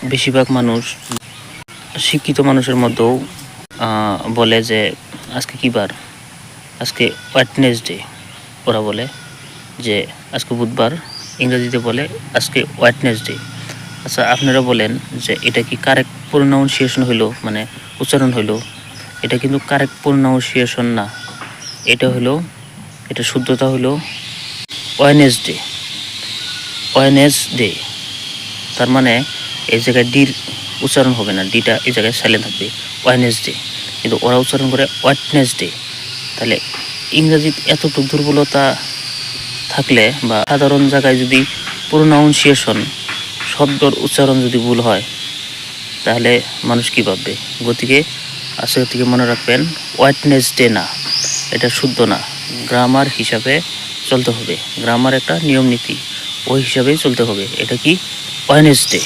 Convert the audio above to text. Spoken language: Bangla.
বেশিরভাগ মানুষ শিক্ষিত মানুষের মধ্যেও বলে যে আজকে কী বার, আজকে ওয়েডনেসডে। ওরা বলে যে আজকে বুধবার, ইংরেজিতে বলে আজকে ওয়েডনেসডে। আচ্ছা, আপনারা বলেন যে এটা কি কারেক্ট প্রোনাউন্সিয়েশন হইল, মানে উচ্চারণ হইল? এটা কিন্তু কারেক্ট প্রোনাউন্সিয়েশন না। এটা শুদ্ধতা হলো ওয়েডনেসডে। ওয়েডনেসডে তার মানে এই জায়গায় ডির উচ্চারণ হবে না, ডিটা এই জায়গায় সাইলেন্ট থাকবে, ওয়েডনেসডে। কিন্তু ওরা উচ্চারণ করে ওয়েডনেসডে। তাহলে ইংরেজির এতটুকু দুর্বলতা থাকলে বা সাধারণ জায়গায় যদি প্রোনাউন্সিয়েশন, শব্দর উচ্চারণ যদি ভুল হয়, তাহলে মানুষ কী ভাববে? গতিকে আজকে থেকে মনে রাখবেন, ওয়েডনেসডে না, এটা শুদ্ধ না। গ্রামার হিসাবে চলতে হবে, গ্রামার একটা নিয়ম নীতি, ওই হিসাবেই চলতে হবে। এটা কি? ওয়েডনেসডে।